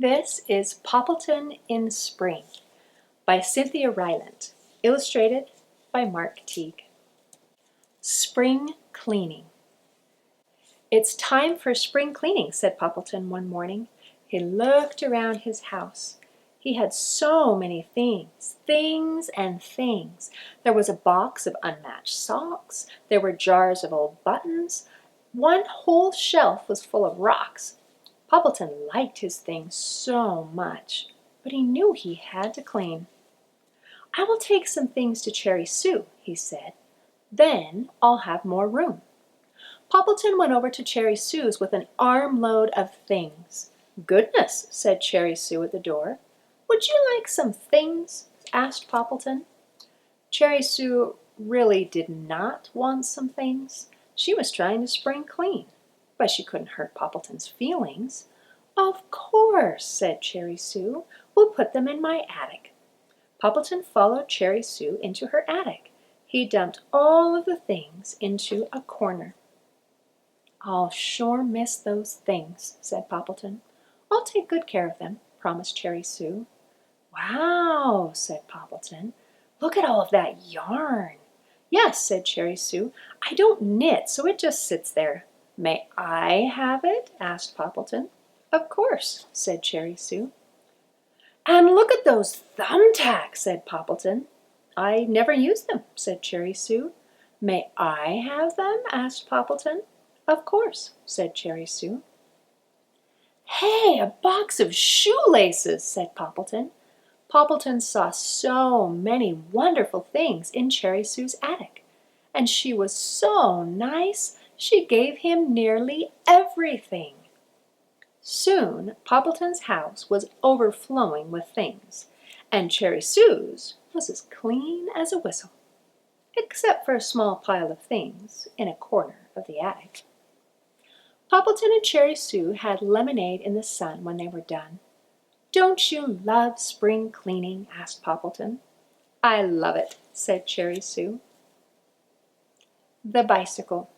This is Poppleton in Spring by Cynthia Rylant, illustrated by Teague. Spring cleaning. It's time for spring cleaning, said Poppleton one morning. He looked around his house. He had so many things, things and things. There was a box of unmatched socks. There were jars of old buttons. One whole shelf was full of rocks. Poppleton liked his things so much, but he knew he had to clean. "I will take some things to Cherry Sue," he said. "Then I'll have more room." Poppleton went over to Cherry Sue's with an armload of things. "Goodness," said Cherry Sue at the door. "Would you like some things?" asked Poppleton. Cherry Sue really did not want some things. She was trying to spring clean, but she couldn't hurt Poppleton's feelings. "Of course," said Cherry Sue. "We'll put them in my attic." Poppleton followed Cherry Sue into her attic. He dumped all of the things into a corner. "I'll sure miss those things," said Poppleton. "I'll take good care of them," promised Cherry Sue. "Wow," said Poppleton. "Look at all of that yarn." "Yes," said Cherry Sue. "I don't knit, so it just sits there." "May I have it?" asked Poppleton. "Of course," said Cherry Sue. "And look at those thumbtacks," said Poppleton. "I never use them," said Cherry Sue. "May I have them?" asked Poppleton. "Of course," said Cherry Sue. "Hey, a box of shoelaces," said Poppleton. Poppleton saw so many wonderful things in Cherry Sue's attic, and she was so nice, she gave him nearly everything. Soon Poppleton's house was overflowing with things, and Cherry Sue's was as clean as a whistle, except for a small pile of things in a corner of the attic. Poppleton and Cherry Sue had lemonade in the sun when they were done. "Don't you love spring cleaning?" asked Poppleton. "I love it," said Cherry Sue. The bicycle.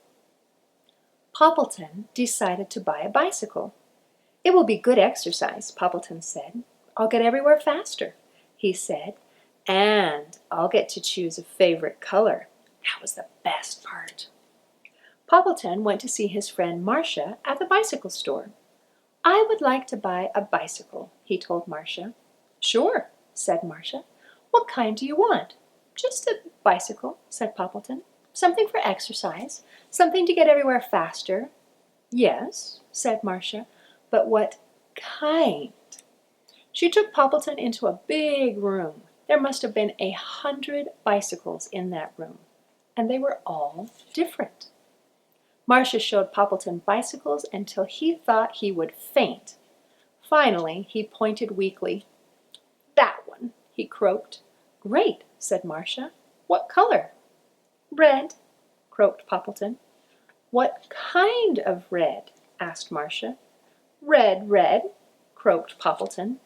Poppleton decided to buy a bicycle. "It will be good exercise," Poppleton said. "I'll get everywhere faster," he said, "and I'll get to choose a favorite color." That was the best part. Poppleton went to see his friend Marcia at the bicycle store. "I would like to buy a bicycle," he told Marcia. "Sure," said Marcia. "What kind do you want?" "Just a bicycle," said Poppleton. "Something for exercise, something to get everywhere faster." "Yes," said Marcia, "but what kind?" She took Poppleton into a big room. There must have been 100 bicycles in that room, and they were all different. Marcia showed Poppleton bicycles until he thought he would faint. Finally, he pointed weakly. "That one," he croaked. "Great," said Marcia. "What color?" "Red," croaked Poppleton. "What kind of red?" asked Marcia. "Red, red," croaked Poppleton.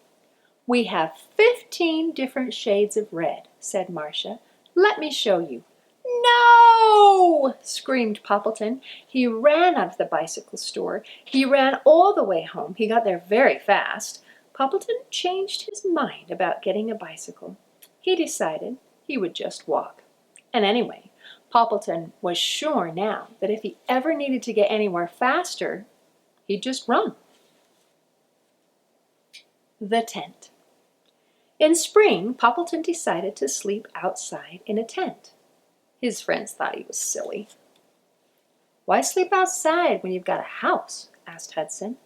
"We have 15 different shades of red," said Marcia. "Let me show you." "No!" screamed Poppleton. He ran out of the bicycle store. He ran all the way home. He got there very fast. Poppleton changed his mind about getting a bicycle. He decided he would just walk. And anyway, Poppleton was sure now that if he ever needed to get anywhere faster, he'd just run. The tent. In spring, Poppleton decided to sleep outside in a tent. His friends thought he was silly. "Why sleep outside when you've got a house?" asked Hudson.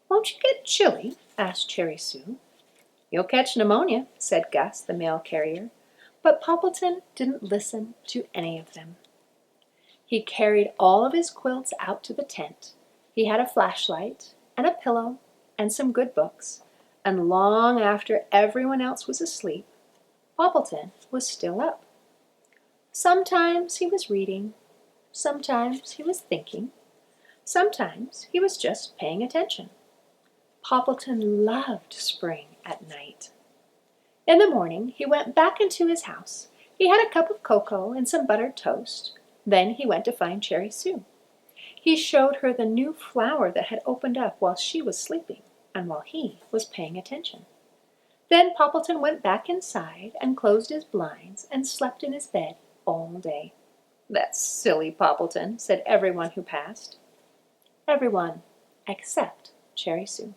"Won't you get chilly?" asked Cherry Sue. "You'll catch pneumonia," said Gus, the mail carrier. But Poppleton didn't listen to any of them. He carried all of his quilts out to the tent. He had a flashlight and a pillow and some good books, and long after everyone else was asleep, Poppleton was still up. Sometimes he was reading, sometimes he was thinking, sometimes he was just paying attention. Poppleton loved spring at night. In the morning, he went back into his house. He had a cup of cocoa and some buttered toast. Then he went to find Cherry Sue. He showed her the new flower that had opened up while she was sleeping, and while he was paying attention. Then Poppleton went back inside and closed his blinds and slept in his bed all day. "That's silly, Poppleton," said everyone who passed. Everyone except Cherry Sue.